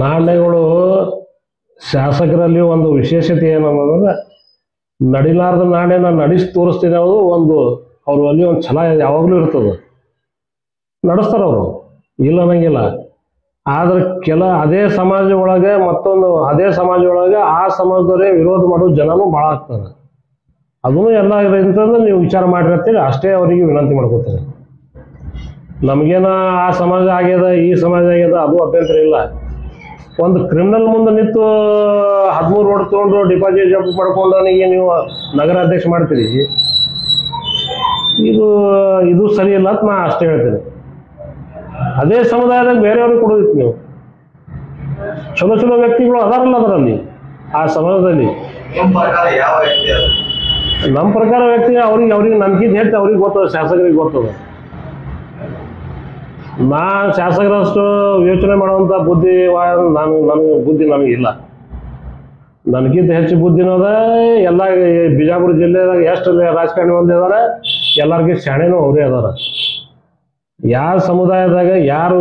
ನಾಣ್ಯಗಳು ಶಾಸಕರಲ್ಲಿ ಒಂದು ವಿಶೇಷತೆ ಏನಂದ್ರೆ ನಡಿಲಾರ್ದ ನಾಣ್ಯನ ನಡೆಸಿ ತೋರಿಸ್ತೀನಿ ಅನ್ನೋದು ಒಂದು ಅವರು ಅಲ್ಲಿ ಒಂದು ಛಲ ಯಾವಾಗಲೂ ಇರ್ತದೆ, ನಡೆಸ್ತಾರೆ ಅವರು, ಇಲ್ಲ ಅನ್ನಂಗಿಲ್ಲ. ಆದ್ರೆ ಅದೇ ಸಮಾಜ ಒಳಗೆ ಮತ್ತೊಂದು ಅದೇ ಸಮಾಜ ಒಳಗೆ ಆ ಸಮಾಜದವರೇ ವಿರೋಧ ಮಾಡೋ ಜನನೂ ಭಾಳ ಆಗ್ತಾರೆ. ಅದನ್ನು ಎಲ್ಲ ಅಂತಂದ್ರೆ ನೀವು ವಿಚಾರ ಮಾಡಿರ್ತೀರಿ, ಅಷ್ಟೇ ಅವರಿಗೆ ವಿನಂತಿ ಮಾಡ್ಕೋತೀನಿ. ನಮಗೇನ ಆ ಸಮಾಜ ಆಗ್ಯದ ಈ ಸಮಾಜ ಆಗ್ಯದ ಅದು ಅಭ್ಯಂತರ ಇಲ್ಲ. ಒಂದು ಕ್ರಿಮಿನಲ್ ಮುಂದೆ ನಿಂತು 13 ರೋಡ್ ತೊಗೊಂಡು ಡಿಪಾಸಿಟ್ ಜಂಪ್ ಮಾಡ್ಕೊಂಡು ನನಗೆ ನೀವು ನಗರ ಅಧ್ಯಕ್ಷ ಮಾಡ್ತೀರಿ, ಇದು ಸರಿ ಇಲ್ಲ ಅಂತ ನಾ ಅಷ್ಟೇ ಹೇಳ್ತೀನಿ. ಅದೇ ಸಮುದಾಯದಾಗ ಬೇರೆಯವ್ರಿಗೆ ಕೊಡೋದಿತ್ತು ನೀವು. ಚಲೋ ಚಲೋ ವ್ಯಕ್ತಿಗಳು ಅದಾರಲ್ಲ ಅದರಲ್ಲಿ ಆ ಸಮಾಜದಲ್ಲಿ. ನಮ್ಮ ಪ್ರಕಾರ ವ್ಯಕ್ತಿ ಅವ್ರಿಗೆ ನನ್ಗಿಂತ ಹೆಚ್ಚು ಅವ್ರಿಗೆ ಗೊತ್ತದ, ಶಾಸಕರಿಗೆ ಗೊತ್ತದ. ನಾ ಶಾಸಕರಷ್ಟು ಯೋಚನೆ ಮಾಡುವಂಥ ಬುದ್ಧಿ ನನಗಿಲ್ಲ. ನನಗಿಂತ ಹೆಚ್ಚು ಬುದ್ಧಿನೋದ ಎಲ್ಲ ಬಿಜಾಪುರ ಜಿಲ್ಲೆದಾಗ ಎಷ್ಟು ರಾಜಕಾರಣಿ ಹೊಂದಿದ್ದಾರೆ, ಎಲ್ಲರಿಗೂ ಶಾಣೆನೂ ಅವರೇ ಅದಾರ. ಯಾವ ಸಮುದಾಯದಾಗ ಯಾರು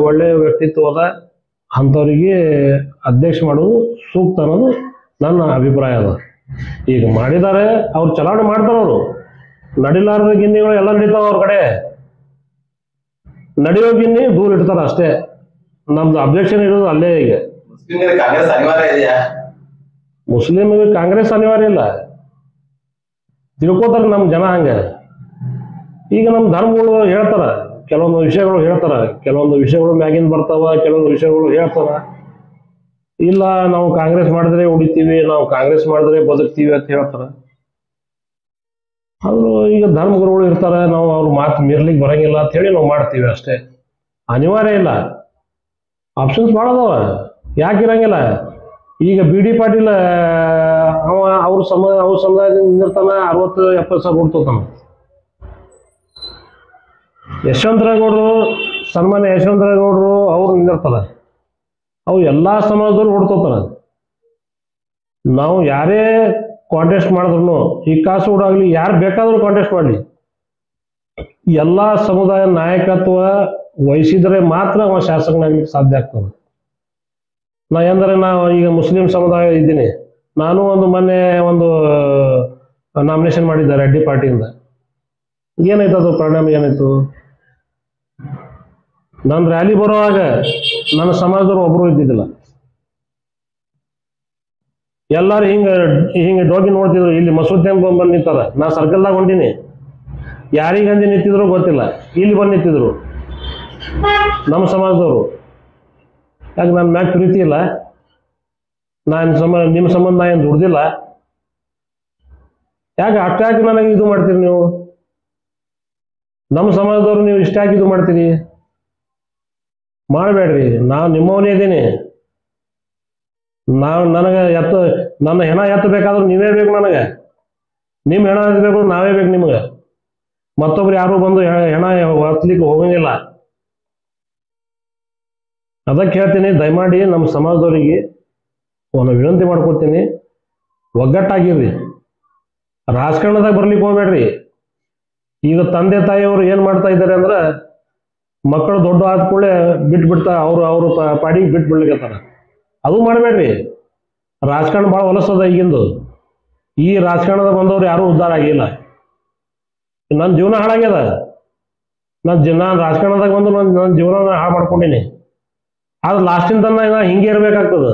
ಒಳ್ಳೆಯ ವ್ಯಕ್ತಿತ್ವ ಅದ ಅಂಥವ್ರಿಗೆ ಅಧ್ಯಕ್ಷ ಮಾಡೋದು ಸೂಕ್ತ ಅನ್ನೋದು ನನ್ನ ಅಭಿಪ್ರಾಯ ಅದ. ಈಗ ಮಾಡಿದ್ದಾರೆ, ಅವ್ರು ಚಲಾವಣೆ ಮಾಡ್ತಾರೆ. ಅವರು ನಡಿಲಾರದ ಗಿನ್ನಿಗಳು ಎಲ್ಲ ನಡೀತಾವ ಅವ್ರ ಕಡೆ, ನಡೆಯೋ ಗಿನ್ನಿ ದೂರ ಇಡ್ತಾರ ಅಷ್ಟೇ. ನಮ್ದು ಅಬ್ಜೆಕ್ಷನ್ ಇರೋದು ಅಲ್ಲೇ. ಈಗ ಮುಸ್ಲಿಮ್ಗೆ ಕಾಂಗ್ರೆಸ್ ಅನಿವಾರ್ಯ ಇಲ್ಲ, ತಿಳ್ಕೋತಾರೆ ನಮ್ಮ ಜನ ಹಂಗೆ. ಈಗ ನಮ್ಮ ಧರ್ಮಗಳು ಹೇಳ್ತಾರ, ಕೆಲವೊಂದು ವಿಷಯಗಳು ಹೇಳ್ತಾರ, ಕೆಲವೊಂದು ವಿಷಯಗಳು ಮ್ಯಾಗಿಂದ ಬರ್ತಾವ, ಕೆಲವೊಂದು ವಿಷಯಗಳು ಹೇಳ್ತಾರ. ಇಲ್ಲ ನಾವು ಕಾಂಗ್ರೆಸ್ ಮಾಡಿದ್ರೆ ಉಳಿತೀವಿ, ನಾವು ಕಾಂಗ್ರೆಸ್ ಮಾಡಿದ್ರೆ ಬದುಕ್ತೀವಿ ಅಂತ ಹೇಳ್ತಾರ. ಅವರು ಈಗ ಧರ್ಮಗುರುಗಳು ಇರ್ತಾರೆ, ನಾವು ಅವ್ರ ಮಾತು ಮೀರ್ಲಿಕ್ಕೆ ಬರಂಗಿಲ್ಲ ಅಂತ ಹೇಳಿ ನಾವು ಮಾಡ್ತೀವಿ ಅಷ್ಟೇ. ಅನಿವಾರ್ಯ ಇಲ್ಲ, ಆಪ್ಷನ್ಸ್ ಭಾಳ ಅದಾವ, ಯಾಕೆ ಇರಂಗಿಲ್ಲ. ಈಗ BD ಪಾಟೀಲ್ ಅವ್ರ ಸಮುದಾಯದಿಂದ ನಿಂದಿರ್ತಾನ, 60-70 ಸಾವಿರ ಕೊಡ್ತಾನ. ಯಶವಂತರಾಗೌಡರು, ಸನ್ಮಾನ್ಯ ಯಶವಂತರಾಗೌಡರು ಅವ್ರು ನಿಂದಿರ್ತಾರ, ಅವು ಎಲ್ಲ ಸಮಾಜದವ್ರು ಹೊಡ್ತೋತಾರ. ನಾವು ಯಾರೇ ಕಾಂಟೆಸ್ಟ್ ಮಾಡಿದ್ರು, ಈ ಕಾಸರಗೋಡು ಆಗಲಿ ಯಾರು ಬೇಕಾದ್ರೂ ಕಾಂಟೆಸ್ಟ್ ಮಾಡಲಿ, ಎಲ್ಲ ಸಮುದಾಯ ನಾಯಕತ್ವ ವಹಿಸಿದ್ರೆ ಮಾತ್ರ ಅವ ಶಾಸಕನಾಗ್ಲಿಕ್ಕೆ ಸಾಧ್ಯ ಆಗ್ತದೆ. ನಾವು ಈಗ ಮುಸ್ಲಿಂ ಸಮುದಾಯ ಇದ್ದೀನಿ, ನಾನು ಮೊನ್ನೆ ನಾಮಿನೇಷನ್ ಮಾಡಿದ್ದೆ ರೆಡ್ಡಿ ಪಾರ್ಟಿಯಿಂದ. ಏನಾಯ್ತು ಅದು ಪರಿಣಾಮ ಏನಾಯ್ತು? ನನ್ನ ರ್ಯಾಲಿ ಬರುವಾಗ ನನ್ನ ಸಮಾಜದವ್ರು ಒಬ್ಬರು ಇದ್ದಿದ್ದಿಲ್ಲ. ಎಲ್ಲಾರು ಹಿಂಗೆ ಡೋಗಿ ನೋಡ್ತಿದ್ರು. ಇಲ್ಲಿ ಮಸೂತಿ ಬಂದು ನಿಂತಾರ, ನಾ ಸರ್ಕಲ್ದಾಗ ಹೊಂಟೀನಿ, ಯಾರಿಗೆ ಅಂದಿ ನಿಂತಿದ್ರು ಗೊತ್ತಿಲ್ಲ, ಇಲ್ಲಿ ಬಂದು ನಿಂತಿದ್ರು ನಮ್ಮ ಸಮಾಜದವರು. ಯಾಕೆ ನನ್ನ ಮ್ಯಾಗ ಪ್ರೀತಿ ಇಲ್ಲ? ನಿಮ್ಮ ಸಂಬಂಧ ನಾ ಏನು ದುಡ್ದಿಲ್ಲ? ಯಾಕೆ ಅಷ್ಟಾಗಿ ನನಗೆ ಇದು ಮಾಡ್ತೀರಿ ನೀವು? ನಮ್ಮ ಸಮಾಜದವ್ರು ನೀವು ಇಷ್ಟಾಗಿ ಇದು ಮಾಡ್ತೀರಿ? ಮಾಡಬೇಡ್ರಿ. ನಾನು ನಿಮ್ಮವನೇ ಇದ್ದೀನಿ. ನನಗೆ ನನ್ನ ಹೆಣ ಎತ್ತಬೇಕಾದ್ರೂ ನೀವೇ ಬೇಕು ನನಗೆ. ನಿಮ್ಮ ಹೆಣ ಎತ್ತಬೇಕು ನಾವೇ ಬೇಕು ನಿಮ್ಗೆ. ಮತ್ತೊಬ್ರು ಯಾರು ಬಂದು ಹೆಣ ಎತ್ತಲಿಕ್ಕೆ ಹೋಗಂಗಿಲ್ಲ. ಅದಕ್ಕೆ ಹೇಳ್ತೀನಿ, ದಯಮಾಡಿ ನಮ್ಮ ಸಮಾಜದವರಿಗೆ ಒಂದು ವಿನಂತಿ ಮಾಡ್ಕೊತೀನಿ, ಒಗ್ಗಟ್ಟಾಗಿರ್ರಿ. ರಾಜಕಾರಣದಾಗ ಬರ್ಲಿಕ್ಕೆ ಹೋಗ್ಬೇಡ್ರಿ. ಈಗ ತಂದೆ ತಾಯಿಯವರು ಏನು ಮಾಡ್ತಾ ಇದ್ದಾರೆ ಅಂದ್ರೆ, ಮಕ್ಕಳು ದೊಡ್ಡ ಆದ ಕೂಡಲೇ ಬಿಟ್ಬಿಡ್ತಾರೆ, ಅವರು ಪಾಡಿಗೆ ಬಿಟ್ಬಿಡ್ಲಿಕ್ಕತ್ತಾರ. ಅದು ಮಾಡಬೇಡ್ರಿ. ರಾಜಕಾರಣ ಭಾಳ ಹೊಲಸದ ಈಗಿಂದು. ಈ ರಾಜಕಾರಣದ ಬಂದವ್ರು ಯಾರೂ ಉದ್ಧಾರ ಆಗಿಲ್ಲ. ನನ್ನ ಜೀವನ ಹಾಳಾಗ್ಯದ. ನಾನು ರಾಜಕಾರಣದಾಗ ಬಂದು ನನ್ನ ಜೀವನ ಹಾಳು ಮಾಡ್ಕೊಂಡೀನಿ. ಆದ್ರೆ ಲಾಸ್ಟಿನ ತನಕ ನಾ ಹಿಂಗೆ ಇರ್ಬೇಕಾಗ್ತದ.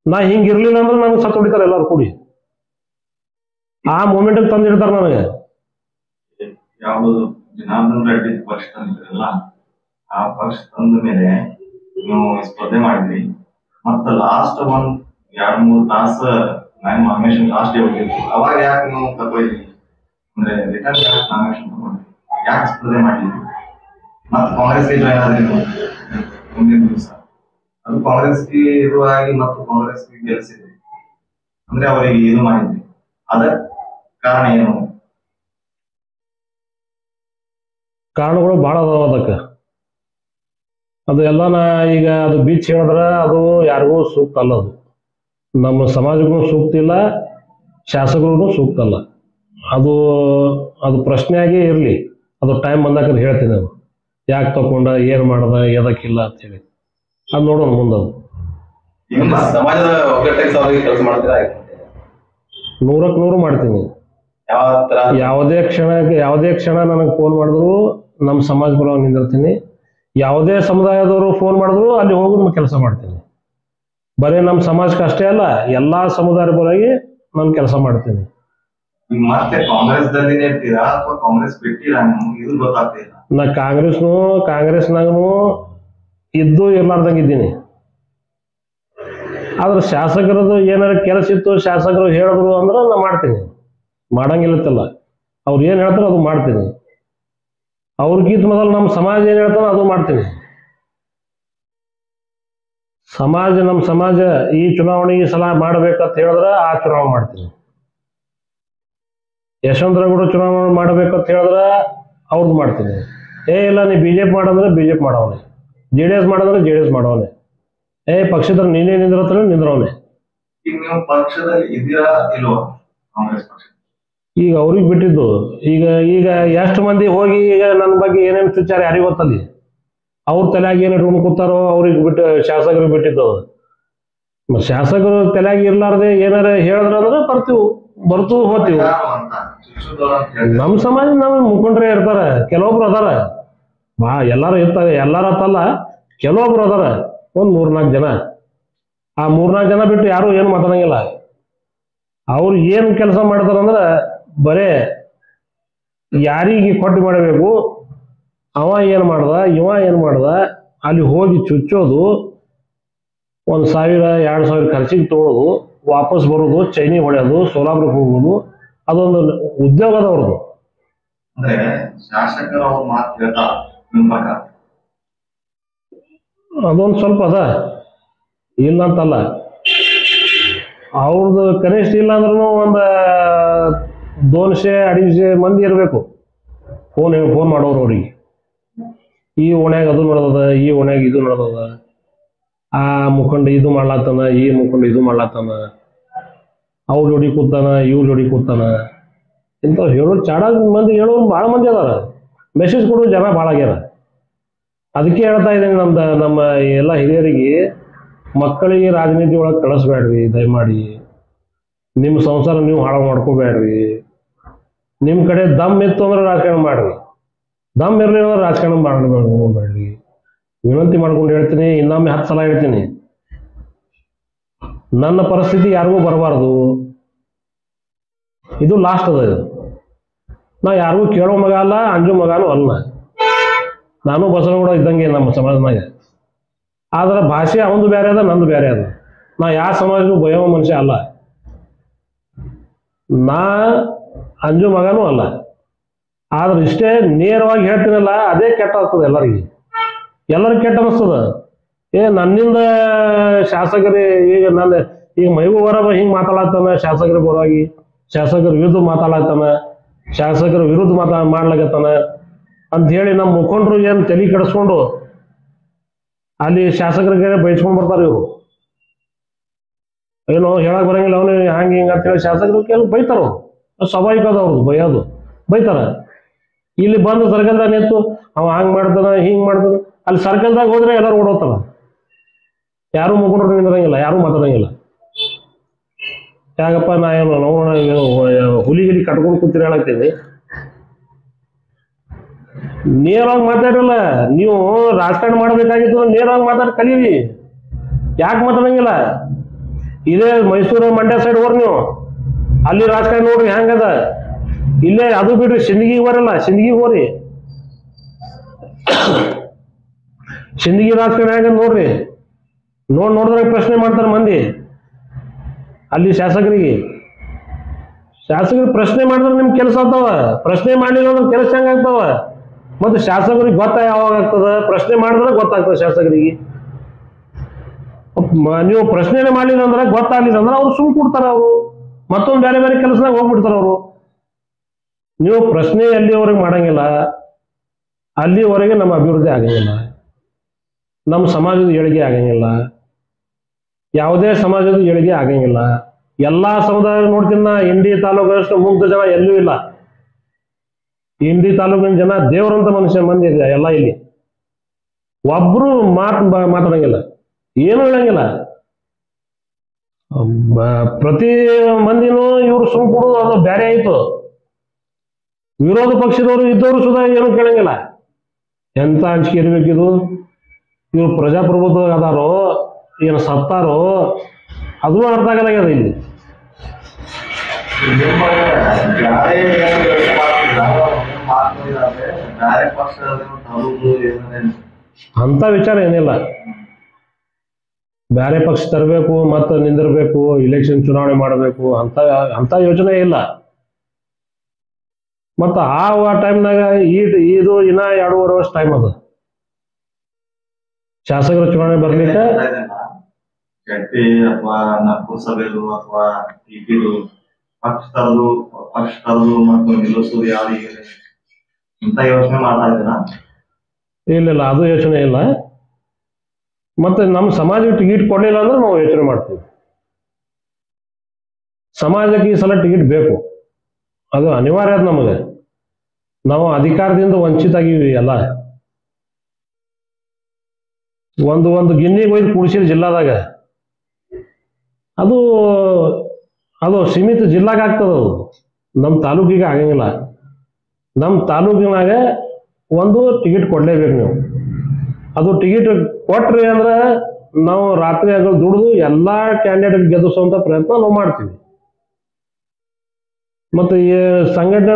ನಾ ಹಿಂಗಿರ್ಲಿಲ್ಲ ಅಂದ್ರೆ ನನಗೆ ಸತ್ತು ಹೊಡಿತಾರೆ ಎಲ್ಲರೂ ಕೂಡಿ. ಆ ಮೂಮೆಂಟಿಗೆ ತಂದಿಡ್ತಾರೆ ನನಗೆ. ಯಾವುದು ಜನಾರ್ದನ್ ರೆಡ್ಡಿ ಪಕ್ಷ ತಂದಿದ್ರಲ್ಲ, ಆ ಪಕ್ಷ ತಂದ ಮೇಲೆ ನೀವು ಸ್ಪರ್ಧೆ ಮಾಡಿದ್ರಿ. ಮತ್ತೆ ಲಾಸ್ಟ್ 1-2-3 ತಾಸು ನಾಮಿನೇಷನ್ ಲಾಸ್ಟ್ ಡೇ ಹೋಗಿತ್ತು. ಅವಾಗ ಯಾಕೆ ನೀವು ತಗೊಳ್ಳಿ ಅಂದ್ರೆ ರಿಟರ್ನ್ ಯಾಕೆ ನಾಮಿನೇಷನ್ ತಗೊಂಡ್ರಿ? ಯಾಕೆ ಸ್ಪರ್ಧೆ ಮಾಡಿದ್ರಿ? ಮತ್ತೆ ಕಾಂಗ್ರೆಸ್ಗೆ ಜಾಯ್ನ್ ಆದ್ರಿ ಮುಂದಿನ ದಿವಸ. ಅದು ಕಾಂಗ್ರೆಸ್ಗೆ ಇರುವಾಗಿ ಮತ್ತು ಕಾಂಗ್ರೆಸ್ಗೆ ಗೆಲ್ಸಿದ್ರಿ ಅಂದ್ರೆ ಅವರಿಗೆ ಇದು ಮಾಡಿದ್ರಿ. ಅದ ಕಾರಣ ಏನು? ಕಾರಣಗಳು ಭಾಳ ಅದಾವ ಅದಕ್ಕೆ. ಅದು ಎಲ್ಲ ಈಗ ಅದು ಬೀಚ್ ಹೇಳಿದ್ರೆ ಅದು ಯಾರಿಗೂ ಸೂಕ್ತ ಅಲ್ಲ. ಅದು ನಮ್ಮ ಸಮಾಜಕ್ಕೂ ಸೂಕ್ತ ಇಲ್ಲ, ಶಾಸಕರಿಗೂ ಸೂಕ್ತ ಅಲ್ಲ. ಅದು ಪ್ರಶ್ನೆಯಾಗೇ ಇರಲಿ. ಅದು ಟೈಮ್ ಬಂದಾಗ ಹೇಳ್ತೀನಿ. ಅದು ಯಾಕೆ ತಗೊಂಡ, ಏನು ಮಾಡ್ದ, ಎದಕ್ಕಿಲ್ಲ ಅಂತೇಳಿ. ಅದು ನೋಡೋಣ ಮುಂದದು. ಸಮಾಜದ ಒಗ್ಗಟ್ಟಿಗೆ ಸಲುವಾಗಿ ಕೆಲಸ ಮಾಡ್ತೀರಾ? 100ಕ್ಕೆ 100 ಮಾಡ್ತೀನಿ. ಯಾವ ತರ? ಯಾವುದೇ ಕ್ಷಣ ನನಗೆ ಫೋನ್ ಮಾಡಿದ್ರು ನಮ್ಮ ಸಮಾಜ ಪರವಾಗಿ ನಿಂದಿರ್ತೀನಿ. ಯಾವುದೇ ಸಮುದಾಯದವರು ಫೋನ್ ಮಾಡಿದ್ರು ಅಲ್ಲಿ ಹೋಗಿ ಕೆಲಸ ಮಾಡ್ತೀನಿ. ಬರೀ ನಮ್ಮ ಸಮಾಜಕ್ಕೆ ಅಷ್ಟೇ ಅಲ್ಲ, ಎಲ್ಲಾ ಸಮುದಾಯದ ಪರವಾಗಿ ನಾನು ಕೆಲಸ ಮಾಡ್ತೀನಿ. ಮತ್ತೆ ಕಾಂಗ್ರೆಸ್ದಲ್ಲಿ ಇರ್ತೀರಾ ಅಥವಾ ಕಾಂಗ್ರೆಸ್ ಬಿಟ್ಟಿರಾ? ಇದು ಗೊತ್ತಾಗ್ತಿಲ್ಲ. ನಾ ಕಾಂಗ್ರೆಸ್ನಾಗೂ ಇದ್ದು ಇರ್ಲಾರ್ದಂಗೆ ಇದ್ದೀನಿ. ಆದ್ರೆ ಶಾಸಕರದು ಏನಾರ ಕೆಲಸ ಇತ್ತು, ಶಾಸಕರು ಹೇಳಿದ್ರು ಅಂದ್ರೆ ನಾ ಮಾಡ್ತೀನಿ, ಮಾಡಂಗಿಲ್ಲತ್ತಲ್ಲ. ಅವ್ರು ಏನು ಹೇಳ್ತಾರೋ ಅದು ಮಾಡ್ತೀನಿ. ಅವ್ರಿಗಿಂತ ಮೊದಲು ನಮ್ಮ ಸಮಾಜ ಏನು ಹೇಳ್ತಾರೋ ಅದು ಮಾಡ್ತೀನಿ. ನಮ್ಮ ಸಮಾಜ ಈ ಚುನಾವಣೆ ಈ ಸಲ ಮಾಡ್ಬೇಕಂತ ಹೇಳಿದ್ರೆ ಆ ಚುನಾವಣೆ ಮಾಡ್ತೀನಿ. ಯಶವಂತರಗೌಡ ಚುನಾವಣೆ ಮಾಡ್ಬೇಕಂತ ಹೇಳಿದ್ರೆ ಅವ್ರದ್ದು ಮಾಡ್ತೀನಿ. ಇಲ್ಲ ನೀ BJP ಮಾಡಂದ್ರೆ BJP ಮಾಡವನೆ, JDS ಮಾಡಂದ್ರೆ JDS ಮಾಡವನೆ, ಪಕ್ಷದ ನೀನೇ ನಿಂದ್ರವನೆ. ಈಗ ನೀವು ಪಕ್ಷದಲ್ಲಿ ಇದ್ದೀರಾ ಇಲ್ವಾ? ಕಾಂಗ್ರೆಸ್ ಪಕ್ಷ ಈಗ ಅವ್ರಿಗೆ ಬಿಟ್ಟಿದ್ದು. ಈಗ ಎಷ್ಟು ಮಂದಿ ಹೋಗಿ ಈಗ ನನ್ನ ಬಗ್ಗೆ ಏನೇನು ವಿಚಾರ ಯಾರಿಗೂ ಗೊತ್ತಲ್ಲಿ, ಅವ್ರ ತಲೆಯಾಗಿ ಏನು ಇಟ್ಕೊಂಡು ಕೂತಾರೋ ಅವ್ರಿಗೆ ಬಿಟ್ಟು ಶಾಸಕರಿಗೆ ಬಿಟ್ಟಿದ್ದು. ಶಾಸಕರು ತಲೆಯಾಗಿ ಇರ್ಲಾರ್ದೆ ಏನಾರ ಹೇಳಿದ್ರಂದ್ರೆ ಬರ್ತೀವಿ ಹೋಗ್ತೀವಿ. ನಮ್ಮ ಸಮಾಜ ನಮ್ಮ ಮುಖಂಡ್ರೆ ಇರ್ತಾರೆ, ಕೆಲವೊಬ್ರು ಅದಾರ, ಎಲ್ಲಾರು ಇರ್ತಾರೆ, ಎಲ್ಲಾರ ಅಂತಲ್ಲ, ಕೆಲವೊಬ್ರು ಅದಾರ, ಒಂದು 3-4 ಜನ. ಆ 3-4 ಜನ ಬಿಟ್ಟು ಯಾರು ಏನು ಮಾತಾಡಂಗಿಲ್ಲ. ಅವ್ರು ಏನು ಕೆಲಸ ಮಾಡ್ತಾರಂದ್ರೆ ಬರೇ ಯಾರಿಗೆ ಕೊಟ್ಟು ಮಾಡಬೇಕು, ಅವ ಏನು ಮಾಡ್ದ ಇವ ಏನು ಮಾಡ್ದ, ಅಲ್ಲಿ ಹೋಗಿ ಚುಚ್ಚೋದು, 1,000-2,000 ಖರ್ಚಿಗೆ ತೊಗೊಳೋದು, ವಾಪಸ್ ಬರೋದು, ಚೈನಿ ಹೊಡೆಯೋದು, ಸೋಲಾಪುರಕ್ಕೆ ಹೋಗೋದು, ಅದೊಂದು ಉದ್ಯೋಗ ಅದ ಅವ್ರದ್ದು. ಅಂದ್ರೆ ಶಾಸಕರು ಅವ್ರ ಮಾತು ಕೇಳ್ತಾರ ನಿಮ್ಮ ಪ್ರಕಾರ? ಅದೊಂದು ಸ್ವಲ್ಪ ಅದ, ಇಲ್ಲ ಅಂತಲ್ಲ. ಅವ್ರದ್ದು ಕನಿಷ್ಠ ಇಲ್ಲ ಅಂದ್ರೂ ಒಂದು 200-250 ಮಂದಿ ಇರಬೇಕು ಫೋನ್ ಮಾಡೋರು ಅವ್ರಿಗೆ. ಈ ಓಣ್ಯಾಗ ಅದು ನಡೆದದ, ಈ ಓಣ್ಯಾಗ ಇದು ನಡೆದದ, ಆ ಮುಖಂಡ ಇದು ಮಾಡ್ಲಾತಾನ, ಈ ಮುಖಂಡ ಇದು ಮಾಡ್ಲಾತಾನ, ಅವ್ರ ಜೋಡಿ ಕೂತಾನ, ಇವ್ರ ಜೋಡಿ ಕೂತಾನ, ಇಂಥವ್ರು ಹೇಳೋರು ಹೇಳೋರು ಭಾಳ ಮಂದಿ ಅದಾರ. ಮೆಸೇಜ್ ಕೊಡೋರು ಜನ ಭಾಳ ಆಗ್ಯಾರ. ಅದಕ್ಕೆ ಹೇಳ್ತಾ ಇದ್ದೀನಿ ನಮ್ಮ ಎಲ್ಲ ಹಿರಿಯರಿಗೆ, ಮಕ್ಕಳಿಗೆ ರಾಜನೀತಿ ಒಳಗೆ ಕಳಿಸ್ಬೇಡ್ರಿ ದಯಮಾಡಿ. ನಿಮ್ಮ ಸಂಸಾರ ನೀವು ಹಾಳು ಮಾಡ್ಕೋಬೇಡ್ರಿ. ನಿಮ್ಮ ಕಡೆ ದಮ್ ಇತ್ತು ಅಂದ್ರೆ ರಾಜಕಾರಣ ಮಾಡ್ರಿ, ದಮ್ ಇರಲಿ ಅಂದ್ರೆ ರಾಜಕಾರಣ ಮಾಡ್ಬೇಡ್ರಿ. ವಿನಂತಿ ಮಾಡ್ಕೊಂಡು ಹೇಳ್ತೀನಿ, ಇನ್ನೊಮ್ಮೆ 10 ಸಲ ಹೇಳ್ತೀನಿ, ನನ್ನ ಪರಿಸ್ಥಿತಿ ಯಾರಿಗೂ ಬರಬಾರ್ದು. ಇದು ಲಾಸ್ಟ್ ಅದ. ನಾ ಯಾರಿಗೂ ಕೇಳೋ ಮಗ ಅಲ್ಲ, ಅಂಜು ಮಗನೂ ಅಲ್ಲ. ನಾನು ಬಸವನಗೌಡ ಇದ್ದಂಗೆ ನಮ್ಮ ಸಮಾಜನಾಗ. ಆದ್ರೆ ಭಾಷೆ ಅವಂದು ಬೇರೆ ಅದ, ನಂದು ಬೇರೆ ಅದ. ನಾ ಯಾವ ಸಮಾಜಕ್ಕೂ ಬಯೋ ಮನುಷ್ಯ ಅಲ್ಲ, ನಾ ಅಂಜು ಮಗನೂ ಅಲ್ಲ. ಆದ್ರೆ ಇಷ್ಟೇ ನೇರವಾಗಿ ಹೇಳ್ತೀನಲ್ಲ, ಅದೇ ಕೆಟ್ಟ ಆಗ್ತದೆ ಎಲ್ಲರಿಗೆ ಕೆಟ್ಟ ಅನಿಸ್ತದ. ನನ್ನಿಂದ ಶಾಸಕರು ಈಗ ಮೈಗೂವರ ಹಿಂಗೆ ಮಾತಾಡತ್ತಾನ, ಶಾಸಕರ ಪರವಾಗಿ, ಶಾಸಕರ ವಿರುದ್ಧ ಮಾತಾಡತ್ತಾನ, ಶಾಸಕರ ವಿರುದ್ಧ ಮಾಡ್ಲಾಗತ್ತಾನ ಅಂತ ಹೇಳಿ ನಮ್ಮ ಮುಖಂಡರು ಏನು ತಲೆ ಕೆಡಿಸ್ಕೊಂಡು ಅಲ್ಲಿ ಶಾಸಕರಿಗೆ ಬೈಸ್ಕೊಂಡು ಬರ್ತಾರೆ. ಇವರು ಏನೋ ಹೇಳಕ್ ಬರಂಗಿಲ್ಲ, ಅವನು ಹಂಗೆ ಹಿಂಗೆ ಅಂತ ಹೇಳಿ ಶಾಸಕರು ಕೆಲವು ಬೈತಾರ. ಸ್ವಾಭಾವಿಕ ಅದ ಅವ್ರದ್ದು, ಬೈಯೋದು ಬೈತಾರ. ಇಲ್ಲಿ ಬಂದು ಸರ್ಕಲ್ದಾಗ ನಿಂತು ಅವ ಹಂಗೆ ಮಾಡ್ತಾನ ಹಿಂಗೆ ಮಾಡ್ತಾನ, ಅಲ್ಲಿ ಸರ್ಕಲ್ದಾಗ ಹೋದ್ರೆ ಎಲ್ಲರೂ ಓಡೋತಾರ. ಯಾರು ಮುಖಂಡರು ನಿಂದಿರಂಗಿಲ್ಲ, ಯಾರು ಮಾತಾಡಂಗಿಲ್ಲ. ಯಾಕಪ್ಪ ನಾ ಏನು ಹುಲಿಗಿಲಿ ಕಟ್ಕೊಂಡು ಕೂತಿರಿ ಹೇಳಕ್ತೀನಿ. ನೇರವಾಗಿ ಮಾತಾಡಿರಲ್ಲ ನೀವು. ರಾಜಕಾರಣ ಮಾಡಬೇಕಾಗಿತ್ತು ನೇರವಾಗಿ ಮಾತಾಡಿ ಕಲೀರಿ. ಯಾಕೆ ಮಾತಾಡಂಗಿಲ್ಲ? ಇದೇ ಮೈಸೂರು ಮಂಡ್ಯ ಸೈಡ್ ಹೋರ್ ನೀವು, ಅಲ್ಲಿ ರಾಜಕಾರಣ ನೋಡ್ರಿ ಹೆಂಗದ. ಇಲ್ಲೇ ಅದು ಬಿಡ್ರಿ, ಸಿಂದಗಿಗೆ ಬರಲ್ಲ, ಸಿಂದಗಿಗೆ ಹೋರಿ. ಸಿಂದಗಿ ರಾಜಕಾರಣ ಹೆಂಗ ನೋಡ್ರಿ. ನೋಡಿದ್ರೆ ಪ್ರಶ್ನೆ ಮಾಡ್ತಾರೆ ಮಂದಿ. ಅಲ್ಲಿ ಶಾಸಕರಿಗೆ ಪ್ರಶ್ನೆ ಮಾಡಿದ್ರೆ ನಿಮ್ ಕೆಲಸ ಆಗ್ತಾವ, ಪ್ರಶ್ನೆ ಮಾಡಲಿಲ್ಲ ಅಂದ್ರೆ ಕೆಲಸ ಹೆಂಗಾಗ್ತಾವ? ಮತ್ತೆ ಶಾಸಕರಿಗೆ ಯಾವಾಗ ಆಗ್ತದ? ಪ್ರಶ್ನೆ ಮಾಡಿದ್ರೆ ಗೊತ್ತಾಗ್ತದೆ ಶಾಸಕರಿಗೆ. ನೀವು ಪ್ರಶ್ನೆನೇ ಮಾಡಲಿಲ್ಲ ಅಂದ್ರೆ, ಗೊತ್ತಾಗ್ಲಿಲ್ಲ ಅಂದ್ರೆ ಅವ್ರು ಸುಮ್ ಕೊಡ್ತಾರ. ಅವರು ಮತ್ತೊಂದು ಬೇರೆ ಬೇರೆ ಕೆಲಸದಾಗ ಹೋಗ್ಬಿಡ್ತಾರ ಅವರು. ನೀವು ಪ್ರಶ್ನೆ ಎಲ್ಲಿವರೆಗೆ ಮಾಡಂಗಿಲ್ಲ, ಅಲ್ಲಿವರೆಗೆ ನಮ್ಮ ಅಭಿವೃದ್ಧಿ ಆಗಂಗಿಲ್ಲ, ನಮ್ಮ ಸಮಾಜದ ಏಳಿಗೆ ಆಗಂಗಿಲ್ಲ, ಯಾವುದೇ ಸಮಾಜದ ಏಳಿಗೆ ಆಗಂಗಿಲ್ಲ. ಎಲ್ಲಾ ಸಮುದಾಯ ನೋಡ್ತೀನಿ ನಾ. ಇಂಡಿ ತಾಲೂಕಷ್ಟು ಮುಗ್ಧ ಜನ ಎಲ್ಲೂ ಇಲ್ಲ. ಇಂಡಿ ತಾಲೂಕಿನ ಜನ ದೇವರಂತ ಮಂದಿ ಇದೆ ಎಲ್ಲ. ಇಲ್ಲಿ ಒಬ್ರು ಮಾತಾಡಂಗಿಲ್ಲ. ಏನು ಹೇಳಂಗಿಲ್ಲ. ಪ್ರತಿ ಮಂದಿನೂ ಇವ್ರು ಸುಮ್ ಕೊಡೋದು ಅದು ಬೇರೆ ಆಯ್ತು. ವಿರೋಧ ಪಕ್ಷದವರು ಇದ್ದವರು ಸುಧಾ ಏನು ಕೇಳಂಗಿಲ್ಲ. ಎಂತ ಅಂಜಿಕೆ ಇರ್ಬೇಕಿದು. ಇವ್ರು ಪ್ರಜಾಪ್ರಭುತ್ವ ಅದಾರೋ ಏನು ಸತ್ತಾರೋ ಅದೂ ಅರ್ಥ ಆಗಲಾಗ್ಯದ ಇಲ್ಲಿ. ಅಂತ ವಿಚಾರ ಏನಿಲ್ಲ. ಬೇರೆ ಪಕ್ಷ ತರಬೇಕು ಮತ್ತೆ ನಿಂದಿರ್ಬೇಕು, ಇಲೆಕ್ಷನ್ ಚುನಾವಣೆ ಮಾಡಬೇಕು ಅಂತ ಯೋಚನೆ ಇಲ್ಲ. ಮತ್ತ ಆ ಟೈಮ್ನಾಗ ಇದು ಇನ್ನ 2.5 ವರ್ಷ ಟೈಮ್ ಅದ ಶಾಸಕರ ಚುನಾವಣೆ ಬರ್ಲಿಕ್ಕೆ. ಜಡ್ಪಿ ಅಥವಾ ಪುರಸಭೆದು ಅಥವಾ ಟಿಪಿದು ಪಕ್ಷ ತರದು ಮತ್ತು ನಿಲ್ಲಿಸೋದು ಯಾರಿಗೆ ಇಂತ ಯೋಚನೆ ಮಾಡ್ತಾ ಇದ್ದೀರಾ? ಇಲ್ಲ, ಅದು ಯೋಚನೆ ಇಲ್ಲ. ಮತ್ತೆ ನಮ್ಮ ಸಮಾಜಕ್ಕೆ ಟಿಕೆಟ್ ಕೊಡ್ಲಿಲ್ಲ ಅಂದ್ರೆ ನಾವು ಯೋಚನೆ ಮಾಡ್ತೀವಿ. ಸಮಾಜಕ್ಕೆ ಈ ಸಲ ಟಿಕೆಟ್ ಬೇಕು, ಅದು ಅನಿವಾರ್ಯ ಅದ ನಮಗೆ. ನಾವು ಅಧಿಕಾರದಿಂದ ವಂಚಿತ ಆಗಿವಿ. ಎಲ್ಲ ಒಂದು ಗಿನ್ನಿಗೆ ಒಯ್ದು ಕೂಡಿಸಿದ ಜಿಲ್ಲಾದಾಗ ಅದು ಸೀಮಿತ ಜಿಲ್ಲಾಗ ಆಗ್ತದ. ಅದು ನಮ್ಮ ತಾಲೂಕಿಗೆ ಆಗಂಗಿಲ್ಲ. ನಮ್ಮ ತಾಲೂಕಿನಾಗ ಒಂದು ಟಿಕೆಟ್ ಕೊಡ್ಲೇಬೇಕು ನೀವು. ಅದು ಟಿಕೆಟ್ ಕೊಟ್ರಿ ಅಂದ್ರೆ ನಾವು ರಾತ್ರಿ ಆಗೋ ದುಡಿದು ಎಲ್ಲಾ ಕ್ಯಾಂಡಿಡೇಟ್ ಗೆಲ್ಲಿಸುವಂತ ಪ್ರಯತ್ನ ನಾವು ಮಾಡ್ತೀವಿ. ಮತ್ತೆ ಈ ಸಂಘಟನೆ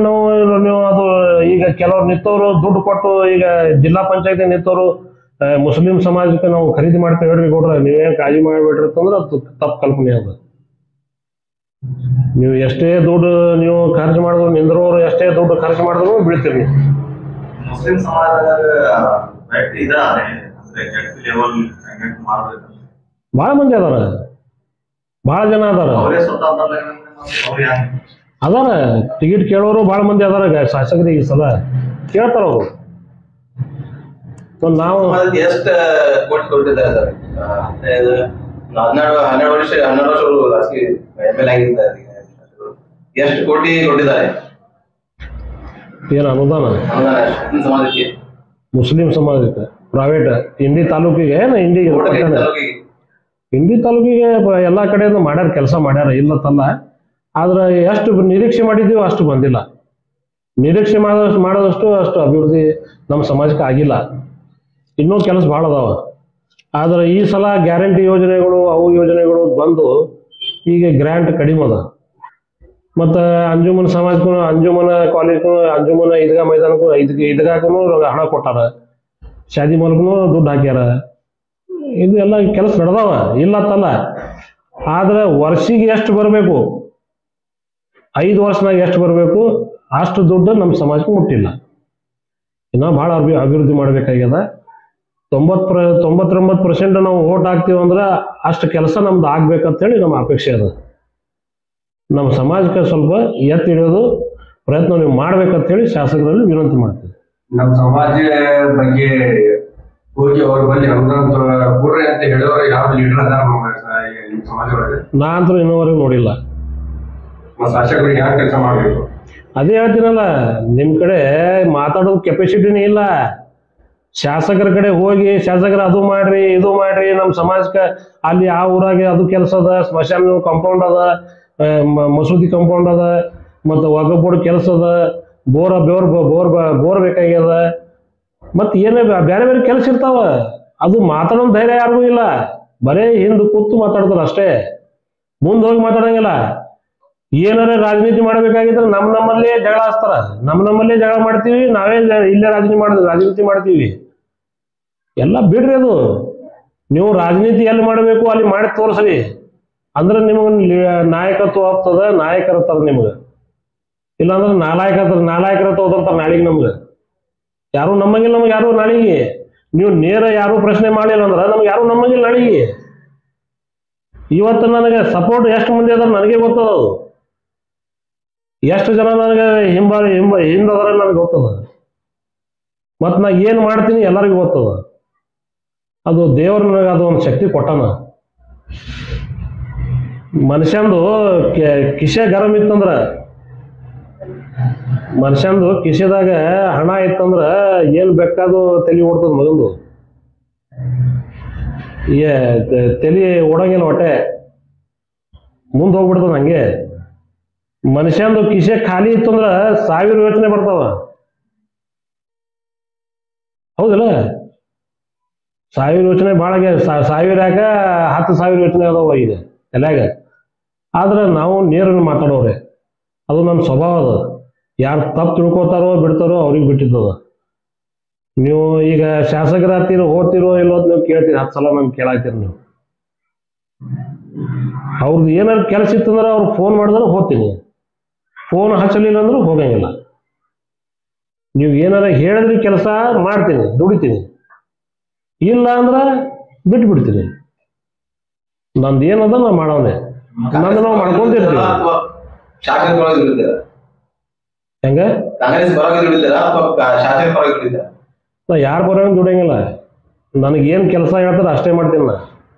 ನೀವು ಅದು ಈಗ ಕೆಲವ್ರು ನಿಂತವರು ದುಡ್ಡು ಕೊಟ್ಟು ಈಗ ಜಿಲ್ಲಾ ಪಂಚಾಯತಿ ನಿಂತವರು ಮುಸ್ಲಿಂ ಸಮಾಜಕ್ಕೆ ನಾವು ಖರೀದಿ ಮಾಡ್ತೇವೆ ಹೇಳ್ರಿ ಕೊಡ್ರ, ನೀವೇನ್ ಕಾಳಜಿ ಮಾಡಿಬಿಟ್ರಿ ಅಂತಂದ್ರೆ ಅದು ತಪ್ಪು ಕಲ್ಪನೆ ಅದ. ನೀವು ಎಷ್ಟೇ ದುಡ್ಡು ನೀವು ಖರ್ಚು ಮಾಡಿದ್ರು, ನಿಂದ್ರವರು ಎಷ್ಟೇ ದುಡ್ಡು ಖರ್ಚು ಮಾಡಿದ್ರು ಬೀಳ್ತೀರಿ. ಮುಸ್ಲಿಂ ಸಮಾಜದಾಗ ಭಾಳ ಮಂದಿ ಅದಾರ, ಭಾಳ ಜನ ಅದಾರ. ಅದಾರ ಟಿಕೆಟ್ ಕೇಳೋರು ಭಾಳ ಮಂದಿ ಅದಾರ. ಶಾಸಕರಿಗೆ ಈ ಸಲ ಕೇಳ್ತಾರ ಅವರು. ನಾವು ಎಷ್ಟು ಕೋಟಿ ಕೊಟ್ಟಿದ್ದಾರೆ? 12 ವರ್ಷ ರಾಜಕೀಯ MLA ಆಗಿದ್ದಾರೆ. ಎಷ್ಟು ಕೋಟಿ ಕೊಟ್ಟಿದ್ದಾರೆ? ಏನು ಅನುದಾನ ಸಮಾಜಕ್ಕೆ? ಮುಸ್ಲಿಂ ಸಮಾಜಕ್ಕೆ ಪ್ರೈವೇಟ್ ಇಂಡಿ ತಾಲೂಕಿಗೆ ಇಂಡಿ ತಾಲೂಕಿಗೆ ಎಲ್ಲಾ ಕಡೆಯಿಂದ ಮಾಡ್ಯಾರ, ಕೆಲಸ ಮಾಡ್ಯಾರ, ಇಲ್ಲತ್ತಲ್ಲ. ಆದ್ರೆ ಎಷ್ಟು ನಿರೀಕ್ಷೆ ಮಾಡಿದ್ದೀವಿ ಅಷ್ಟು ಬಂದಿಲ್ಲ. ನಿರೀಕ್ಷೆ ಮಾಡೋದಷ್ಟು ಅಭಿವೃದ್ಧಿ ನಮ್ಮ ಸಮಾಜಕ್ಕೆ ಆಗಿಲ್ಲ. ಇನ್ನೂ ಕೆಲಸ ಭಾಳ ಅದಾವ. ಆದ್ರೆ ಈ ಸಲ ಗ್ಯಾರಂಟಿ ಯೋಜನೆಗಳು ಅವು ಯೋಜನೆಗಳು ಬಂದು ಈಗ ಗ್ರ್ಯಾಂಟ್ ಕಡಿಮೆ ಅದ. ಮತ್ತು ಅಂಜುಮನ್ ಸಮಾಜಕ್ಕೂ, ಅಂಜುಮನ ಕಾಲೇಜ್ಗೂ, ಅಂಜುಮನ ಈದ್ಗಾ ಮೈದಾನಕ್ಕೂ ಈದ್ಗಾಗೂ ಹಣ ಕೊಟ್ಟಾರ, ಶಾದಿ ಮೂಲಕೂ ದುಡ್ಡು ಹಾಕ್ಯಾರ. ಇದು ಎಲ್ಲ ಕೆಲಸ ನಡೆದಾವ, ಇಲ್ಲತ್ತಲ್ಲ. ಆದ್ರೆ ವರ್ಷಿಗೆ ಎಷ್ಟು ಬರಬೇಕು, 5 ವರ್ಷನಾಗ ಎಷ್ಟು ಬರಬೇಕು ಅಷ್ಟು ದುಡ್ಡು ನಮ್ಮ ಸಮಾಜಕ್ಕೆ ಮುಟ್ಟಿಲ್ಲ. ಇನ್ನೂ ಭಾಳ ಅಭಿವೃದ್ಧಿ ಮಾಡಬೇಕಾಗ್ಯದ. 99% ನಾವು ಓಟ್ ಹಾಕ್ತೀವಿ ಅಂದ್ರೆ ಅಷ್ಟು ಕೆಲಸ ನಮ್ದು ಆಗ್ಬೇಕಂತೇಳಿ ನಮ್ಮ ಅಪೇಕ್ಷೆ ಅದ. ನಮ್ಮ ಸಮಾಜಕ್ಕೆ ಸ್ವಲ್ಪ ಎತ್ತಿ ಹಿಡಿಯೋದು ಪ್ರಯತ್ನ ನೀವು ಮಾಡ್ಬೇಕಂತೇಳಿ ಶಾಸಕರಲ್ಲಿ ವಿನಂತಿ ಮಾಡ್ತೀವಿ. ನಮ್ಮ ಸಮಾಜ ಬಗ್ಗೆ ಹೋಗಿ ಅವ್ರ ಬಳಿ ಅನುದಾನ ಕೊಡ್ರಿ ಅಂತ ಹೇಳೋರು ಯಾವ ಲೀಡರ್ ಅದಾರ ನಿಮ್ಮ ಸಮಾಜದೊಳಗೆ? ನಾ ಅಂತೂ ಇನ್ನೂವರೆಗೂ ನೋಡಿಲ್ಲ. ಶಾಸಕರಿಗೆ ಯಾಕೆ ಕೆಲಸ ಮಾಡಬೇಕು? ಅದೇ ಹೇಳ್ತೀನಲ್ಲ, ನಿಮ್ಮ ಕಡೆ ಮಾತಾಡೋದು ಕೆಪಾಸಿಟಿನೇ ಇಲ್ಲ. ಶಾಸಕರ ಕಡೆ ಹೋಗಿ ಶಾಸಕರ ಅದು ಮಾಡ್ರಿ ಇದು ಮಾಡ್ರಿ, ನಮ್ಮ ಸಮಾಜಕ್ಕೆ ಅಲ್ಲಿ ಆ ಊರಾಗೆ ಅದು ಕೆಲಸ ಅದ, ಸ್ಮಶಾನ ಕಾಂಪೌಂಡ್ ಅದ, ಮಸೂದಿ ಕಾಂಪೌಂಡ್ ಅದ, ಮತ್ತು ವಗಬೋರ್ಡ್ ಕೆಲಸ ಅದ, ಬೋರ್ ಬೇಕಾಗ್ಯದ, ಮತ್ತು ಏನೇ ಬೇರೆ ಬೇರೆ ಕೆಲಸ ಇರ್ತಾವ. ಅದು ಮಾತಾಡೋ ಧೈರ್ಯ ಯಾರಿಗೂ ಇಲ್ಲ. ಬರೇ ಹಿಂದೆ ಕೂತು ಮಾತಾಡ್ತಾರೆ ಅಷ್ಟೇ, ಮುಂದೆ ಹೋಗಿ ಮಾತಾಡಂಗಿಲ್ಲ. ಏನಾರ ರಾಜನೀತಿ ಮಾಡಬೇಕಾಗಿದ್ರೆ ನಮ್ಮಲ್ಲೇ ಜಗಳ ಹಚ್ತಾರ, ನಮ್ಮಲ್ಲೇ ಜಗಳ ಮಾಡ್ತೀವಿ, ನಾವೇ ಇಲ್ಲೇ ರಾಜನೀತಿ ಮಾಡ್ತೀವಿ. ಎಲ್ಲ ಬಿಡ್ರಿ. ಅದು ನೀವು ರಾಜನೀತಿ ಎಲ್ಲಿ ಮಾಡಬೇಕು ಅಲ್ಲಿ ಮಾಡಿ ತೋರಿಸ್ರಿ, ಅಂದ್ರೆ ನಿಮಗೆ ನಾಯಕತ್ವ ಆಗ್ತದ, ನಾಯಕರತ್ತಾರ ನಿಮ್ಗೆ. ಇಲ್ಲಾಂದ್ರೆ ನಾಲಾಯಕರತ್ವ ಓದಿರ್ತಾರ ನಾಳೆಗೆ. ನಮ್ಗೆ ಯಾರು ನಮ್ಮಂಗಿಲ್ಲ, ನಮ್ಗೆ ಯಾರು ನಾಳೆಗೆ ನೀವು ನೇರ ಯಾರು ಪ್ರಶ್ನೆ ಮಾಡಿಲ್ಲ ಅಂದ್ರೆ ನಮ್ಗೆ ಯಾರು ನಮ್ಮಂಗಿಲ್ಲ ನಾಳೆಗೆ. ಇವತ್ತು ನನಗೆ ಸಪೋರ್ಟ್ ಎಷ್ಟು ಮಂದಿ ಅದಾರ ನನಗೆ ಗೊತ್ತದ. ಅದು ಎಷ್ಟು ಜನ ನನಗೆ ಹಿಂದದ್ರ ನನಗೆ ಗೊತ್ತದ. ಮತ್ತು ನಾ ಏನು ಮಾಡ್ತೀನಿ ಎಲ್ಲರಿಗೂ ಗೊತ್ತದ. ಅದು ದೇವರು ನನಗೆ ಅದು ಒಂದು ಶಕ್ತಿ ಕೊಟ್ಟಾನ. ಮನುಷ್ಯಂದು ಕಿಸೆ ಗರಂ ಇತ್ತಂದ್ರ, ಮನುಷ್ಯಂದು ಕಿಸೆದಾಗ ಹಣ ಇತ್ತಂದ್ರ ಏನ್ ಬೇಕಾದು ತಲೆ ಓಡ್ತದ ಮಗಂದು. ತಲೆ ಓಡಂಗಿಲ್ಲ ಹೊಟ್ಟೆ ಮುಂದೆ ಹೋಗ್ಬಿಡ್ತದ ಹಂಗೆ. ಮನುಷ್ಯಂದು ಕಿಸೆ ಖಾಲಿ ಇತ್ತು ಅಂದ್ರ 1000 ಯೋಚನೆ ಬರ್ತಾವ, ಹೌದಲ್ಲ? 1000 ಯೋಚನೆ ಭಾಳ 1000 ಯಾಕ 10,000 ಯೋಚನೆ ಅದಾವ ಈಗ ತಲ್ಯಾಗ. ಆದ್ರೆ ನಾವು ನೇರನ್ನು ಮಾತಾಡೋರೆ, ಅದು ನನ್ನ ಸ್ವಭಾವ. ಅದು ಯಾರು ತಪ್ಪು ತಿಳ್ಕೊತಾರೋ ಬಿಡ್ತಾರೋ ಅವ್ರಿಗೆ ಬಿಟ್ಟಿದ್ದದ. ನೀವು ಈಗ ಶಾಸಕರ ಹತ್ತಿರ ಹೋಗ್ತಿರೋ ಇಲ್ಲೋ ಅಂತ ನೀವು ಕೇಳ್ತೀರಿ, 10 ಸಲ ನಮ್ಗೆ ಕೇಳಾಕ್ತೀರಿ ನೀವು. ಅವ್ರದ್ದು ಏನಾದ್ರು ಕೆಲಸ ಇತ್ತಂದ್ರೆ ಅವ್ರು ಫೋನ್ ಮಾಡಿದ್ರೆ ಹೋಗ್ತೀನಿ, ಫೋನ್ ಹಚ್ಚಲಿಲ್ಲ ಅಂದ್ರೆ ಹೋಗಂಗಿಲ್ಲ. ನೀವು ಏನಾರ ಹೇಳಿದ್ರಿ ಕೆಲಸ ಮಾಡ್ತೀನಿ, ದುಡಿತೀನಿ, ಇಲ್ಲ ಅಂದ್ರೆ ಬಿಟ್ಬಿಡ್ತೀನಿ. ನಂದು ಏನದ ನಾ ಮಾಡೋನೆ, ನಂದು ನಾವು ಮಾಡ್ಕೊಂತಿರ್ತೀವಿ. ಶಾಸಕರ ಪರವಾಗಿ ದುಡಿತೀರಾ? ಹೆಂಗ ಕಾಂಗ್ರೆಸ್ ಪರವಾಗಿ ದುಡಿತೀರಾ ಅಥವಾ ಶಾಸಕರ ಪರವಾಗಿ ದುಡಿತೀರಾ? ನಾ ಯಾರ ಪರವಾಗಿ ದುಡಿಯಂಗಿಲ್ಲ. ನನಗೇನು ಕೆಲಸ ಹೇಳ್ತಾರೆ ಅಷ್ಟೇ ಮಾಡ್ತೀನಿ.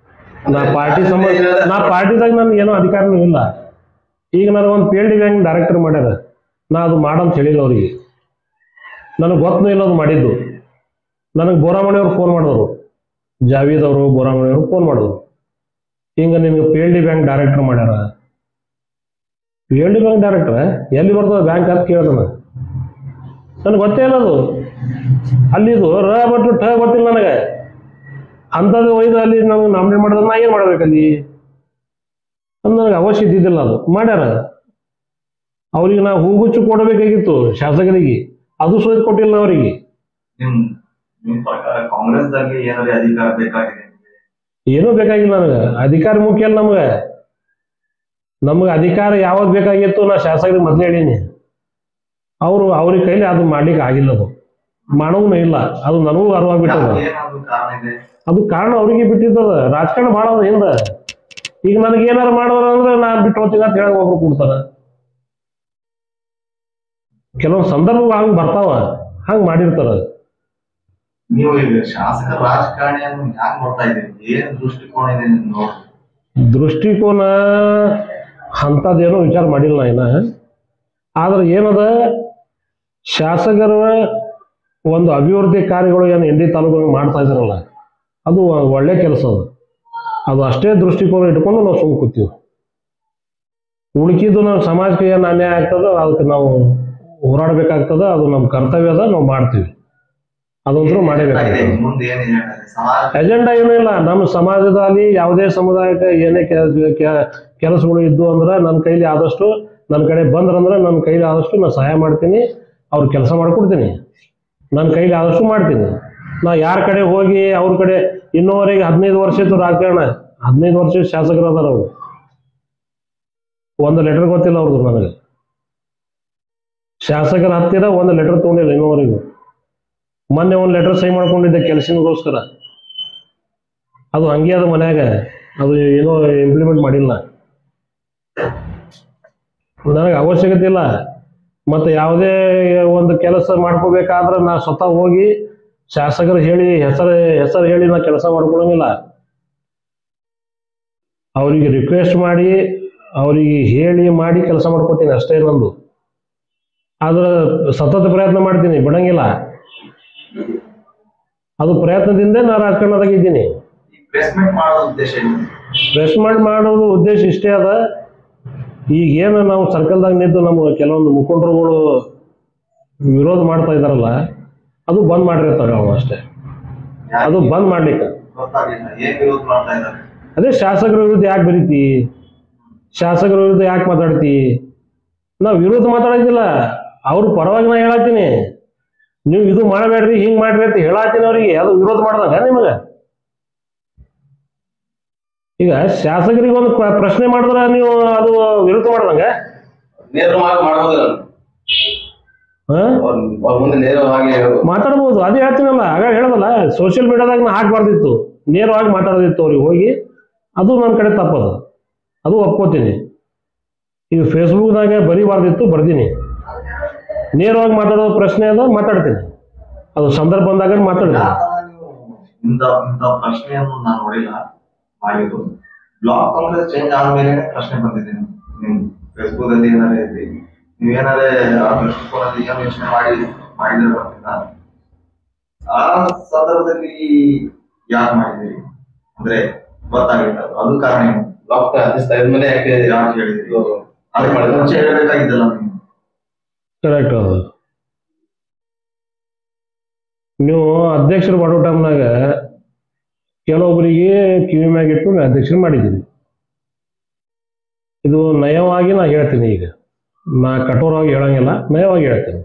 ನಾ ಪಾರ್ಟಿದಾಗ ನನ್ಗೆ ಏನೋ ಅಧಿಕಾರನೂ ಇಲ್ಲ. ಈಗ ನಾನು ಒಂದು PLD ಬ್ಯಾಂಕ್ ಡೈರೆಕ್ಟರ್ ಮಾಡ್ಯಾರ, ನಾ ಅದು ಮಾಡಂತ ಹೇಳಿಲ್ಲ ಅವ್ರಿಗೆ. ನನಗೆ ಗೊತ್ತೂ ಇಲ್ಲ ಅದು ಮಾಡಿದ್ದು. ನನಗೆ ಬೋರಾಮಣಿಯವ್ರು ಫೋನ್ ಮಾಡಿದ್ರು, ಜಾವೀದ್ ಅವರು ಬೋರಾಮಣಿಯವರು ಫೋನ್ ಮಾಡಿದ್ರು, ಹಿಂಗೆ ನಿನಗೆ PLD ಬ್ಯಾಂಕ್ ಡೈರೆಕ್ಟರ್ ಮಾಡ್ಯಾರ. PLD ಬ್ಯಾಂಕ್ ಡೈರೆಕ್ಟರ್ ಎಲ್ಲಿ ಬರ್ತದೆ ಬ್ಯಾಂಕ್ ಅಂತ ಕೇಳ್ದ. ನನಗೆ ಗೊತ್ತೇ ಇಲ್ಲ ಅದು. ಅಲ್ಲಿದು ರ ಬಟ್ಟು ಠ ಗೊತ್ತಿಲ್ಲ ನನಗೆ. ಅಂಥದ್ದು ಒಯ್ದು ಅಲ್ಲಿ ನಮ್ಗೆ ನಾಮಿನೇಟ್ ಮಾಡಿದ್ರೆ ನಾ ಏನು ಮಾಡ್ಬೇಕಲ್ಲಿ ಅಂತ ನನಗೆ ಅವಶ್ಯ ಇದ್ದಿದ್ದಿಲ್ಲ. ಅದು ಮಾಡ್ಯಾರ. ಅವ್ರಿಗೆ ನಾವು ಹೂಗುಚ್ಚು ಕೊಡಬೇಕಾಗಿತ್ತು ಶಾಸಕರಿಗೆ, ಅದು ಸಹಿತ ಕೊಟ್ಟಿಲ್ಲ ಅವರಿಗೆ. ನಿಮ್ ಪ್ರಕಾರ ಕಾಂಗ್ರೆಸ್ದಾಗಿ ಏನಾದ್ರು ಅಧಿಕಾರ ಬೇಕಾಗಿದೆ? ಏನೂ ಬೇಕಾಗಿಲ್ಲ ನನಗೆ. ಅಧಿಕಾರ ಮುಖ್ಯ ಅಲ್ಲ ನಮ್ಗೆ. ನಮ್ಗೆ ಅಧಿಕಾರ ಯಾವಾಗ ಬೇಕಾಗಿತ್ತು ನಾ ಶಾಸಕರಿಗೆ ಮೊದಲೇ ಹೇಳೀನಿ. ಅವ್ರಿಗೆ ಕೈಲಿ ಅದು ಮಾಡ್ಲಿಕ್ಕೆ ಆಗಿಲ್ಲ, ಅದು ಮಾಡೋನು ಇಲ್ಲ. ಅದು ನನಗೂ ಅರಿವಾಗ್ಬಿಟ್ಟದ. ಅದು ಕಾರಣ ಅವ್ರಿಗೆ ಬಿಟ್ಟಿದ್ದದ. ರಾಜಕಾರಣ ಭಾಳ ಅದ ಹಿಂದ. ಈಗ ನನಗೆ ಏನಾರು ಮಾಡೋರು ಅಂದ್ರೆ ನಾನು ಬಿಟ್ಟು ಹೋಗ್ತೀನಿ ಅಂತ ಹೇಳಿ ಒಬ್ರು ಕೊಡ್ತಾರ. ಕೆಲವೊಂದು ಸಂದರ್ಭ ಹಂಗೆ ಬರ್ತಾವ, ಹಂಗೆ ಮಾಡಿರ್ತಾರ. ನೀವು ಈಗ ಶಾಸಕರ ರಾಜಕಾರಣಿಯನ್ನು ಹ್ಯಾಂಗ್ ನೋಡ್ತಾ ಇದ್ದೀರಿ? ಏನ್ ದೃಷ್ಟಿಕೋನ ಇದೆ ನಿಮ್ದು? ದೃಷ್ಟಿಕೋನ ಅಂಥದ್ದೇನೋ ವಿಚಾರ ಮಾಡಿಲ್ಲ ನಾ ಇನ್ನ. ಆದ್ರೆ ಏನದ, ಶಾಸಕರ ಒಂದು ಅಭಿವೃದ್ಧಿ ಕಾರ್ಯಗಳು ಏನು ಇಂಡಿ ತಾಲೂಕು ಮಾಡ್ತಾ ಇದ್ದಾರಲ್ಲ, ಅದು ಒಳ್ಳೆ ಕೆಲಸ. ಅದು ಅಷ್ಟೇ ದೃಷ್ಟಿಕೋನ ಇಟ್ಕೊಂಡು ನಾವು ಸುಮ್ಮ ಕೂತೀವಿ. ಉಳ್ಕಿದ್ದು ನಾವು ಸಮಾಜಕ್ಕೆ ಏನು ಅನ್ಯಾಯ ಆಗ್ತದೆ ಅದಕ್ಕೆ ನಾವು ಹೋರಾಡಬೇಕಾಗ್ತದ. ಅದು ನಮ್ಮ ಕರ್ತವ್ಯ ಅದ, ನಾವು ಮಾಡ್ತೀವಿ. ಅದಂತರೂ ಮಾಡೇಬೇಕಾಗ್ತದೆ. ಎಜೆಂಡಾ ಏನೂ ಇಲ್ಲ. ನಮ್ಮ ಸಮಾಜದಲ್ಲಿ ಯಾವುದೇ ಸಮುದಾಯಕ್ಕೆ ಏನೇ ಕೆಲಸಗಳು ಇದ್ದು ಅಂದ್ರೆ ನನ್ನ ಕೈಲಿ ಆದಷ್ಟು, ನನ್ನ ಕಡೆ ಬಂದ್ರಂದ್ರೆ ನನ್ನ ಕೈಲಿ ಆದಷ್ಟು ನಾನು ಸಹಾಯ ಮಾಡ್ತೀನಿ, ಅವ್ರು ಕೆಲಸ ಮಾಡಿಕೊಡ್ತೀನಿ. ನನ್ನ ಕೈಲಿ ಆದಷ್ಟು ಮಾಡ್ತೀನಿ. ನಾ ಯಾರ ಕಡೆ ಹೋಗಿ ಅವ್ರ ಕಡೆ ಇನ್ನೂವರೆಗೆ 15 ವರ್ಷ ಇತ್ತು ರಾಜಕಾರಣ, 15 ವರ್ಷ ಶಾಸಕರು ಅದಾರ. ಅವರು ಒಂದು ಲೆಟರ್ ಗೊತ್ತಿಲ್ಲ ಅವ್ರದ್ದು ನನಗೆ. ಶಾಸಕರ ಹತ್ತಿರ ಒಂದು ಲೆಟರ್ ತೊಗೊಂಡಿಲ್ಲ ಇನ್ನೂವರೆಗೂ. ಮೊನ್ನೆ ಒಂದು ಲೆಟರ್ ಸಹಿ ಮಾಡ್ಕೊಂಡಿದ್ದೆ ಕೆಲಸಗೋಸ್ಕರ. ಅದು ಹಂಗೆ ಅದು ಮನ್ಯಾಗ, ಅದು ಏನೋ ಇಂಪ್ಲಿಮೆಂಟ್ ಮಾಡಿಲ್ಲ. ನನಗೆ ಅವಶ್ಯಕತೆ ಇಲ್ಲ. ಮತ್ತು ಯಾವುದೇ ಒಂದು ಕೆಲಸ ಮಾಡ್ಕೋಬೇಕಾದ್ರೆ ನಾ ಸ್ವತಃ ಹೋಗಿ ಶಾಸಕರು ಹೇಳಿ ಹೆಸರು ಹೇಳಿ ನಾ ಕೆಲಸ ಮಾಡ್ಕೊಳಂಗಿಲ್ಲ. ಅವರಿಗೆ ರಿಕ್ವೆಸ್ಟ್ ಮಾಡಿ ಅವರಿಗೆ ಹೇಳಿ ಮಾಡಿ ಕೆಲಸ ಮಾಡ್ಕೊತೀನಿ ಅಷ್ಟೇ ನಂದು. ಆದ್ರೆ ಸತತ ಪ್ರಯತ್ನ ಮಾಡ್ತೀನಿ, ಬಿಡಂಗಿಲ್ಲ. ಅದು ಪ್ರಯತ್ನದಿಂದ ನಾ ರಾಜಕಾರಣದಾಗ ಇದ್ದೀನಿ. ಪ್ರೆಸ್ ಮೀಟ್ ಮಾಡೋದು ಉದ್ದೇಶ ಇಷ್ಟೇ ಅದ. ಈಗೇನು ನಾವು ಸರ್ಕಲ್ದಾಗ ನಿಂತು ನಮ್ಮ ಕೆಲವೊಂದು ಮುಖಂಡರುಗಳು ವಿರೋಧ ಮಾಡ್ತಾ ಇದ್ದಾರಲ್ಲ, ಅದು ಬಂದ್ ಮಾಡಿರ್ತಾರೆ ನಾವು ಅಷ್ಟೇ. ಅದು ಬಂದ್ ಮಾಡ್ಲಿಕ್ಕೆ ಅದೇ ಶಾಸಕರ ವಿರುದ್ಧ ಯಾಕೆ ಬರೀತಿ, ಶಾಸಕರ ವಿರುದ್ಧ ಯಾಕೆ ಮಾತಾಡ್ತಿ? ನಾವು ವಿರೋಧ ಮಾತಾಡೋದಿಲ್ಲ, ಅವ್ರ ಪರವಾಗಿ ನಾ ಹೇಳತ್ತೀನಿ. ನೀವು ಇದು ಮಾಡಬೇಡ್ರಿ, ಹಿಂಗ್ ಮಾಡ್ರಿ ಅಂತ ಹೇಳತ್ತೀನಿ ಅವ್ರಿಗೆ. ಅದು ವಿರೋಧ ಮಾಡ್ದಂಗ ನಿಮಗೆ? ಈಗ ಶಾಸಕರಿಗೆ ಒಂದು ಪ್ರಶ್ನೆ ಮಾಡಿದ್ರೆ ನೀವು ಅದು ವಿರೋಧ ಮಾಡ್ದಂಗ ಮಾತಾಡ್ಬೋದು. ಅದೇ ಹೇಳ್ತೀನಲ್ಲ, ಆಗ ಹೇಳದಲ್ಲ, ಸೋಷಿಯಲ್ ಮೀಡಿಯಾದಾಗ ನಾ ಹಾಕ್ಬಾರ್ದಿತ್ತು, ನೇರವಾಗಿ ಮಾತಾಡೋದಿತ್ತು ಅವ್ರಿಗೆ ಹೋಗಿ. ಅದು ನನ್ನ ಕಡೆ ತಪ್ಪದು, ಅದು ಒಪ್ಕೋತೀನಿ. ಈಗ ಫೇಸ್ಬುಕ್ದಾಗ ಬರೀಬಾರ್ದಿತ್ತು, ಬರ್ದೀನಿ. ನೇರವಾಗಿ ಮಾತಾಡೋ ಪ್ರಶ್ನೆ ಅದ, ಮಾತಾಡ್ತೀನಿ. ಅದು ಸಂದರ್ಭ ಬಂದಾಗ ಮಾತಾಡ್ತೀನಿ. ಪ್ರಶ್ನೆಯನ್ನು ನಾನು ನೋಡಿಲ್ಲ. ಮಾಡಿದ್ದು ಬ್ಲಾಕ್ ಕಾಂಗ್ರೆಸ್ ಚೇಂಜ್ ಆದ್ಮೇಲೆ ಪ್ರಶ್ನೆ ಬಂದಿದೆ. ನಿಮ್ ಫೇಸ್ಬುಕ್ ಅಲ್ಲಿ ಏನಾರೇ ಇದ್ರಿ, ನೀವೇನಾರೇ ಆ ದೃಷ್ಟಿಕೋನದಲ್ಲಿ ಏನು ಯೋಚನೆ ಮಾಡಿದ್ರೆ ಬರ್ತಿಲ್ಲ. ಆ ಸಂದರ್ಭದಲ್ಲಿ ಯಾಕೆ ಮಾಡಿದಿರಿ? ಅಂದ್ರೆ ಗೊತ್ತಾಗಿಲ್ಲ ಅದು ಕಾರಣ ಏನು? ಬ್ಲಾಕ್ ಆಫೀಸ್ ಮೇಲೆ ಯಾಕೆ ಯಾಕೆ ಹೇಳಿದ್ರಿ? ಅದಕ್ಕೆ ಮುಂಚೆ ಹೇಳಬೇಕಾಗಿದ್ದಲ್ಲ ನೀವು. ಕರೆಕ್ಟ್ ಅದು. ನೀವು ಅಧ್ಯಕ್ಷರು ಮಾಡೋ ಟೈಮ್ನಾಗ ಕೆಲವೊಬ್ಬರಿಗೆ ಕಿವಿ ಮ್ಯಾಗಿಟ್ಟು ಅಧ್ಯಕ್ಷರು ಮಾಡಿದ್ದೀರಿ. ಇದು ನಯವಾಗಿ ನಾ ಹೇಳ್ತೀನಿ. ಈಗ ನಾ ಕಠೋರವಾಗಿ ಹೇಳಂಗಿಲ್ಲ, ನಯವಾಗಿ ಹೇಳ್ತೀನಿ.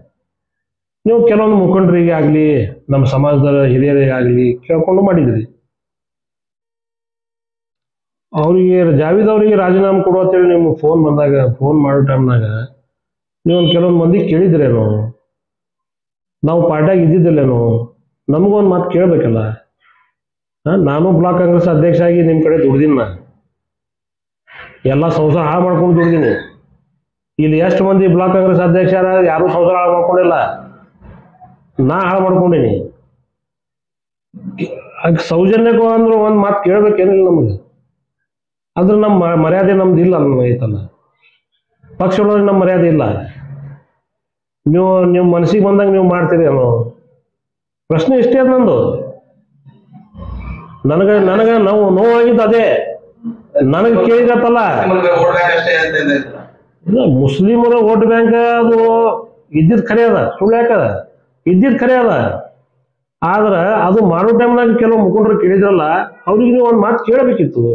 ನೀವು ಕೆಲವೊಂದು ಮುಖಂಡರಿಗೆ ಆಗಲಿ ನಮ್ಮ ಸಮಾಜದ ಹಿರಿಯರಿಗೆ ಆಗಲಿ ಕೇಳ್ಕೊಂಡು ಮಾಡಿದಿರಿ. ಅವರಿಗೆ ಜಾವೀದ್ ಅವರಿಗೆ ರಾಜೀನಾಮೆ ಕೊಡು ಅಂತೇಳಿ ನಿಮ್ಗೆ ಫೋನ್ ಬಂದಾಗ, ಫೋನ್ ಮಾಡೋ ಟೈಮ್ನಾಗ ನೀವೊಂದು ಕೆಲವೊಂದು ಮಂದಿ ಕೇಳಿದ್ರೇನು? ನಾವು ಪಾರ್ಟಿಯಾಗಿ ಇದ್ದಿದ್ದಿಲ್ಲೇನು? ನಮಗೊಂದು ಮಾತು ಕೇಳಬೇಕಲ್ಲ. ನಾನು ಬ್ಲಾಕ್ ಕಾಂಗ್ರೆಸ್ ಅಧ್ಯಕ್ಷ ಆಗಿ ನಿಮ್ಮ ಕಡೆ ದುಡ್ದಿನ, ಎಲ್ಲ ಸಂಸಾರ ಹಾಳು ಮಾಡ್ಕೊಂಡು ದುಡ್ದೀನಿ. ಇಲ್ಲಿ ಎಷ್ಟು ಮಂದಿ ಬ್ಲಾಕ್ ಕಾಂಗ್ರೆಸ್ ಅಧ್ಯಕ್ಷ ಯಾರು ಸಂಸಾರ ಹಾಳು ಮಾಡ್ಕೊಂಡಿಲ್ಲ, ನಾ ಹಾಳು ಮಾಡ್ಕೊಂಡೀನಿ. ಸೌಜನ್ಯಕ್ಕೂ ಅಂದ್ರೆ ಒಂದು ಮಾತು ಕೇಳಬೇಕೇನಿಲ್ಲ ನಮಗೆ. ಆದ್ರೆ ನಮ್ಮ ಮರ್ಯಾದೆ ನಮ್ದು ಇಲ್ಲ, ನಮ್ಗೆ ಐತಲ್ಲ. ಪಕ್ಷದೊಳಗೆ ನಮ್ಮ ಮರ್ಯಾದೆ ಇಲ್ಲ. ನೀವು ಮನಸ್ಸಿಗೆ ಬಂದಾಗ ನೀವು ಮಾಡ್ತೀರಿ ಅನ್ನೋ ಪ್ರಶ್ನೆ ಇಷ್ಟೇ ಅದ ನಂದು. ನನಗೆ ನೋವಾಗಿದ್ದು ಅದೇ. ನನಗೆ ಕೇಳಿದತ್ತಲ್ಲ, ಮುಸ್ಲಿಮರ ವೋಟ್ ಬ್ಯಾಂಕ್ ಅದು ಇದ್ದಿದ್ದು ಖರೆ ಅದ, ಸುಳ್ಳು ಯಾಕದ? ಇದ್ದಿದ್ದು ಖರೆ ಅದ. ಆದ್ರೆ ಅದು ಮಾಡೋ ಟೈಮ್ನಾಗ ಕೆಲವು ಮುಖಂಡರು ಕೇಳಿದ್ರಲ್ಲ, ಅವ್ರಿಗೆ ನೀವು ಒಂದು ಮಾತು ಕೇಳಬೇಕಿತ್ತು.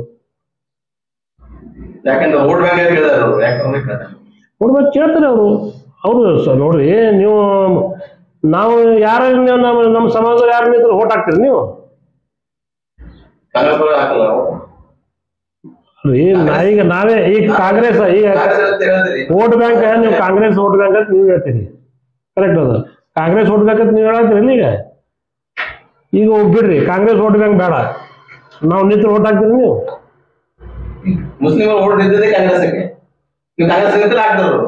ಯಾಕಂದ್ರೆ ವೋಟ್ ಬ್ಯಾಂಕ್ ಕೇಳ್ತಾರೆ ಅವರು ನೋಡ್ರಿ. ನೀವು ನಾವು ಯಾರ ನಮ್ಮ ಸಮಾಜದಲ್ಲಿ ಯಾರು ನಿಂತರು ವೋಟ್ ಹಾಕ್ತೀರಿ ನೀವು? ಈಗ ನಾವೇ ಈಗ ಕಾಂಗ್ರೆಸ್ ಈಗ ವೋಟ್ ಬ್ಯಾಂಕ್, ನೀವು ಕಾಂಗ್ರೆಸ್ ವೋಟ್ ಬ್ಯಾಂಕ್ ಅಂತ ನೀವು ಹೇಳ್ತೀರಿ. ಕರೆಕ್ಟ್ ಅದು. ಕಾಂಗ್ರೆಸ್ ವೋಟ್ ಬ್ಯಾಂಕ್ ಅಂತ ನೀವು ಹೇಳತ್ತೀರಿ. ಈಗ ಬಿಡ್ರಿ, ಕಾಂಗ್ರೆಸ್ ವೋಟ್ ಬ್ಯಾಂಕ್ ಬೇಡ, ನಾವು ನಿಂತು ವೋಟ್ ಹಾಕ್ತೀರಿ ನೀವು? ಮುಸ್ಲಿಮರು ವೋಟ್ ನಿಂತಿದ್ದೆ ಕಾಂಗ್ರೆಸ್ಗೆ, ನೀವು ಕಾಂಗ್ರೆಸ್ ಹಾಕ್ತಾರೆ.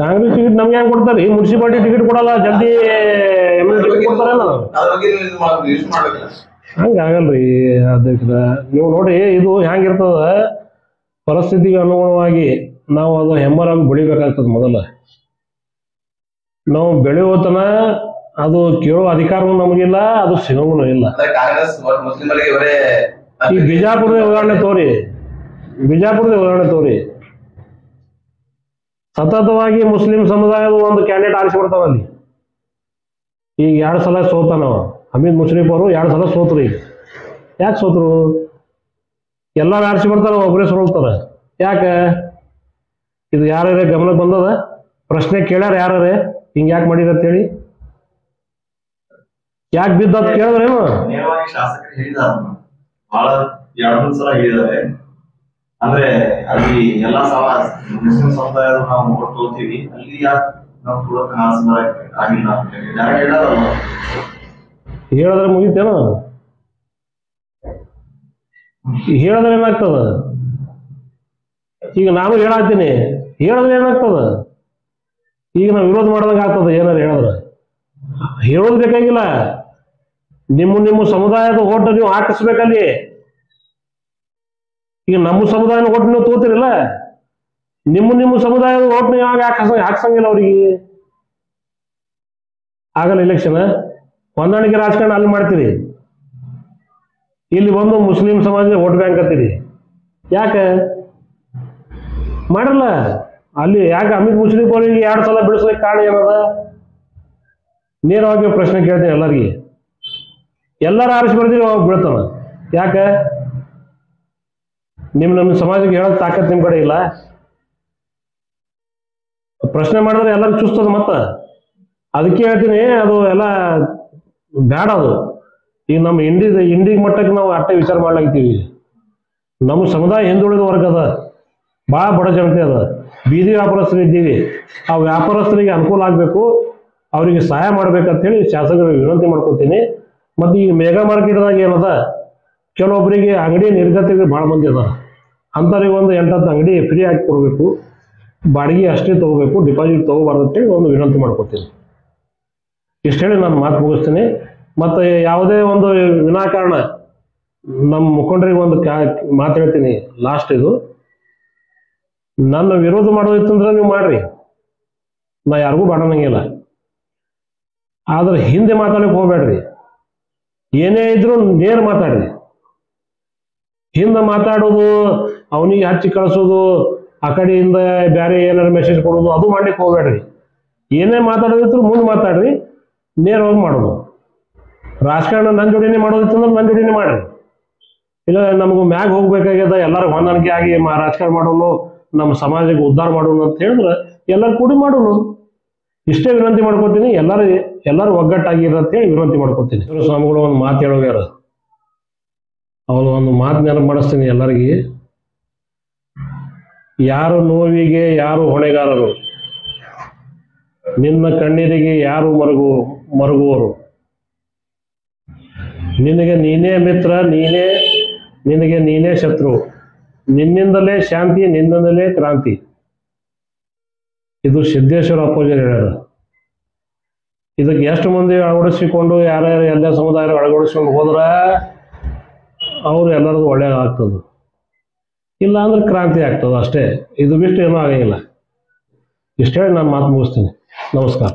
ಕಾಂಗ್ರೆಸ್ ಟಿಕೆಟ್ ನಮ್ಗೆ ಹೆಂಗ್ ಕೊಡ್ತಾರೆ? ಮುನ್ಸಿಪಾಲಿಟಿ ಟಿಕೆಟ್ ಕೊಡಲ್ಲ, ಜಲ್ದಿ ಟಿಕೆಟ್ ಕೊಡ್ತಾರಲ್ಲ. ಹಂಗಾಗಲ್ರಿ ಅಧ್ಯಕ್ಷರ. ನೀವು ನೋಡಿ, ಇದು ಹೆಂಗಿರ್ತದ, ಪರಿಸ್ಥಿತಿಗೆ ಅನುಗುಣವಾಗಿ ನಾವು ಅದು ಹೆಮ್ಮರಾಗಿ ಬೆಳಿಬೇಕಾಗ್ತದೆ. ಮೊದಲ ನಾವು ಬೆಳೆಯೋತನ ಅದು ಕೇಳೋ ಅಧಿಕಾರವೂ ನಮಗಿಲ್ಲ, ಅದು ಸಿಗೋನು ಇಲ್ಲ. ಈ ಬಿಜಾಪುರದ ಉದಾಹರಣೆ ತೋರಿ. ಸತತವಾಗಿ ಮುಸ್ಲಿಂ ಸಮುದಾಯದ ಒಂದು ಕ್ಯಾಂಡಿಡೇಟ್ ಆರಿಸಿ ಬರ್ತಾವಲ್ಲಿ. ಈಗ 2 ಸಲ ಸೋತಾನವ ಹಮೀದ್ ಮುಷರೀಫ್ ಅವರು. 2 ಸಲ ಸೋತ್ರು. ಈಗ ಯಾಕೆ ಸೋತರು? ಎಲ್ಲರೂ ಆರಿಸಿ ಬರ್ತಾರ, ಒಬ್ಬರೇ ಸೋಲ್ತಾರ. ಯಾಕೆ? ಇದು ಯಾರೇ ಗಮನಕ್ಕೆ ಬಂದದ? ಪ್ರಶ್ನೆ ಕೇಳ್ಯಾರ ಯಾರೇ ಹಿಂಗೆ ಯಾಕೆ ಮಾಡಿರ ಅಂತೇಳಿ? ಯಾಕೆ ಬಿದ್ದದ್ ಕೇಳಿದ್ರೇನು? ನೇರವಾಗಿ ಶಾಸಕರು ಹೇಳಿದಾರ, ಬಹಳ 2-3 ಸಲ ಹೇಳಿದ್ದಾರೆ. ಅಂದ್ರೆ ಅಲ್ಲಿ ಎಲ್ಲಾ ಮುಸ್ಲಿಂ ಸಮುದಾಯದ ನಾವು ವೋಟ್ ತಗೋತೀವಿ, ಅಲ್ಲಿ ಯಾಕೆ ನಾವು ಕೂಡ ಆಗಿಲ್ಲ ಅಂತ ಹೇಳಿದ್ರೆ ಮುಗಿತೇನ? ಹೇಳಿದ್ರೆ ಏನಾಗ್ತದ? ಈಗ ನಾನು ಹೇಳತ್ತೀನಿ, ಹೇಳಿದ್ರೆ ಏನಾಗ್ತದ? ಈಗ ನಾವು ವಿರೋಧ ಮಾಡ್ದಂಗೆ ಆಗ್ತದ. ಏನಾರು ಹೇಳಿದ್ರೆ ಹೇಳೋದು ಬೇಕಾಗಿಲ್ಲ. ನಿಮ್ಮ ಸಮುದಾಯದ ಓಟ್ ನೀವು ಹಾಕಿಸ್ಬೇಕಲ್ಲಿ. ಈಗ ನಮ್ಮ ಸಮುದಾಯದ ಓಟ್ ನೀವು ತಗೋತಿರಲ್ಲ, ನಿಮ್ಮ ಸಮುದಾಯದ ಓಟ್ ನೀವು ಹಾಕ್ಸಂಗಿಲ್ಲ ಅವ್ರಿಗೆ. ಆಗಲ್ಲ ಎಲೆಕ್ಷನ್. ಹೊಂದಾಣಿಕೆ ರಾಜಕಾರಣ ಅಲ್ಲಿ ಮಾಡ್ತೀರಿ, ಇಲ್ಲಿ ಬಂದು ಮುಸ್ಲಿಂ ಸಮಾಜದ ವೋಟ್ ಬ್ಯಾಂಕ್ ಅಂತೀರಿ. ಯಾಕೆ ಮಾಡಲ್ಲ ಅಲ್ಲಿ? ಯಾಕೆ ಹಮೀದ್ ಮುಷರೀಫ್ ಅವರಿಗೆ 2 ಸಲ ಬಿಡಿಸ್ಲಿಕ್ಕೆ ಕಾರಣ ಏನದ? ನೇರವಾಗಿ ಪ್ರಶ್ನೆ ಕೇಳ್ತೀನಿ ಎಲ್ಲರಿಗೆ. ಎಲ್ಲರೂ ಆರಿಸಿ ಬರ್ತೀವಿ, ಅವಾಗ ಬೀಳ್ತಾನ. ಯಾಕೆ? ನಮ್ಮ ಸಮಾಜಕ್ಕೆ ಹೇಳೋದು ತಾಕತ್ ನಿಮ್ಮ ಕಡೆ ಇಲ್ಲ. ಪ್ರಶ್ನೆ ಮಾಡಿದ್ರೆ ಎಲ್ಲರೂ ಚುಸ್ತದ. ಮತ್ತ ಅದಕ್ಕೆ ಹೇಳ್ತೀನಿ, ಅದು ಎಲ್ಲ ಬೇಡ. ಅದು ಈಗ ನಮ್ಮ ಇಂಡಿಗೆ ಮಟ್ಟಕ್ಕೆ ನಾವು ಅಟ್ಟೆ ವಿಚಾರ ಮಾಡ್ಲಾಗ್ತೀವಿ. ನಮ್ಮ ಸಮುದಾಯ ಹಿಂದುಳಿದ ವರ್ಗ ಅದ, ಭಾಳ ಬಡ ಜನತೆ ಅದ, ಬೀದಿ ವ್ಯಾಪಾರಸ್ಥರು ಇದ್ದೀವಿ. ಆ ವ್ಯಾಪಾರಸ್ಥರಿಗೆ ಅನುಕೂಲ ಆಗಬೇಕು, ಅವರಿಗೆ ಸಹಾಯ ಮಾಡ್ಬೇಕಂತೇಳಿ ಶಾಸಕರಿಗೆ ವಿನಂತಿ ಮಾಡ್ಕೊತೀನಿ. ಮತ್ತು ಈಗ ಮೆಗಾ ಮಾರ್ಕೆಟ್ದಾಗ ಏನದ, ಕೆಲವೊಬ್ಬರಿಗೆ ಅಂಗಡಿ ನಿರ್ಗತಿಗೆ ಭಾಳ ಮಂದಿ ಅದ. ಅಂಥವ್ರಿಗೆ ಒಂದು 8-10 ಅಂಗಡಿ ಫ್ರೀ ಆಗಿ ಕೊಡಬೇಕು, ಬಾಡಿಗೆ ಅಷ್ಟೇ ತೊಗೋಬೇಕು, ಡಿಪಾಸಿಟ್ ತೊಗೋಬಾರ್ದು ಅಂತೇಳಿ ಒಂದು ವಿನಂತಿ ಮಾಡ್ಕೊತೀನಿ. ಇಷ್ಟು ಹೇಳಿ ನಾನು ಮಾತು ಮುಗಿಸ್ತೀನಿ. ಮತ್ತು ಯಾವುದೇ ಒಂದು ವಿನಾಕಾರಣ ನಮ್ಮ ಮುಖಂಡರಿಗೆ ಒಂದು ಮಾತು ಹೇಳ್ತೀನಿ, ಲಾಸ್ಟ್ ಇದು. ನನ್ನ ವಿರೋಧ ಮಾಡೋದಿತ್ತಂದ್ರೆ ನೀವು ಮಾಡ್ರಿ, ನಾ ಯಾರಿಗೂ ಬಾಡೋಣಂಗಿಲ್ಲ. ಆದ್ರೆ ಹಿಂದೆ ಮಾತಾಡಕ್ಕೆ ಹೋಗ್ಬೇಡ್ರಿ. ಏನೇ ಇದ್ರು ನೇರ ಮಾತಾಡ್ರಿ. ಹಿಂದೆ ಮಾತಾಡೋದು, ಅವನಿಗೆ ಹಚ್ಚಿ ಕಳಿಸೋದು, ಆ ಕಡೆಯಿಂದ ಬೇರೆ ಏನಾರು ಮೆಸೇಜ್ ಕೊಡೋದು ಅದು ಮಾಡ್ಲಿಕ್ಕೆ ಹೋಗ್ಬೇಡ್ರಿ. ಏನೇ ಮಾತಾಡೋದಿದ್ರು ಮುಂದೆ ಮಾತಾಡ್ರಿ, ನೇರವಾಗಿ ಮಾಡೋದು. ರಾಜಕಾರಣ ನನ್ನ ಜೋಡಿನೇ ಮಾಡೋದಿತ್ತಂದ್ರೆ ನನ್ನ ಜೋಡಿನೇ ಮಾಡ್ರಿ. ಇಲ್ಲ ನಮಗೂ ಮ್ಯಾಗ ಹೋಗ್ಬೇಕಾಗ್ಯದ, ಎಲ್ಲರೂ ಹೊಂದಾಣಿಕೆ ಆಗಿ ರಾಜಕಾರಣ ಮಾಡೋನು, ನಮ್ಮ ಸಮಾಜಕ್ಕೆ ಉದ್ಧಾರ ಮಾಡೋನು ಅಂತ ಹೇಳಿದ್ರೆ ಎಲ್ಲರೂ ಕೂಡಿ ಮಾಡೋನು. ಇಷ್ಟೇ ವಿನಂತಿ ಮಾಡ್ಕೊತೀನಿ. ಎಲ್ಲರೂ ಒಗ್ಗಟ್ಟಾಗಿರ ಅಂತೇಳಿ ವಿನಂತಿ ಮಾಡ್ಕೊತೀನಿ. ಸ್ವಾಮಿಗಳು ಒಂದು ಮಾತು ಹೇಳೋಗ್ಯಾರ, ಅವ್ರು ಒಂದು ಮಾತು ನೆನಪು ಮಾಡಿಸ್ತೀನಿ ಎಲ್ಲರಿಗೆ. ಯಾರು ನೋವಿಗೆ ಯಾರು ಹೊಣೆಗಾರರು, ನಿನ್ನ ಕಣ್ಣೀರಿಗೆ ಯಾರು ಮರುಗುವರು. ನಿನಗೆ ನೀನೇ ಮಿತ್ರ, ನಿನಗೆ ನೀನೇ ಶತ್ರು. ನಿನ್ನಿಂದಲೇ ಶಾಂತಿ, ನಿನ್ನಿಂದಲೇ ಕ್ರಾಂತಿ. ಇದು ಸಿದ್ದೇಶ್ವರ ಅಪ್ಪಾಜಿ ಹೇಳ್ಯಾರ. ಇದಕ್ಕೆ ಎಷ್ಟು ಮಂದಿ ಅಳವಡಿಸಿಕೊಂಡು ಯಾರ್ಯಾರು ಎಲ್ಲ ಸಮುದಾಯ ಅಳವಡಿಸ್ಕೊಂಡು ಹೋದ್ರೆ ಅವ್ರು ಎಲ್ಲರದು ಒಳ್ಳೇದಾಗ್ತದೆ. ಇಲ್ಲ ಅಂದ್ರೆ ಕ್ರಾಂತಿ ಆಗ್ತದೆ ಅಷ್ಟೇ. ಇದು ಬಿಟ್ಟು ಏನೂ ಆಗಂಗಿಲ್ಲ. ಇಷ್ಟೇ ನಾನು ಮಾತು ಮುಗಿಸ್ತೀನಿ. ನಮಸ್ಕಾರ.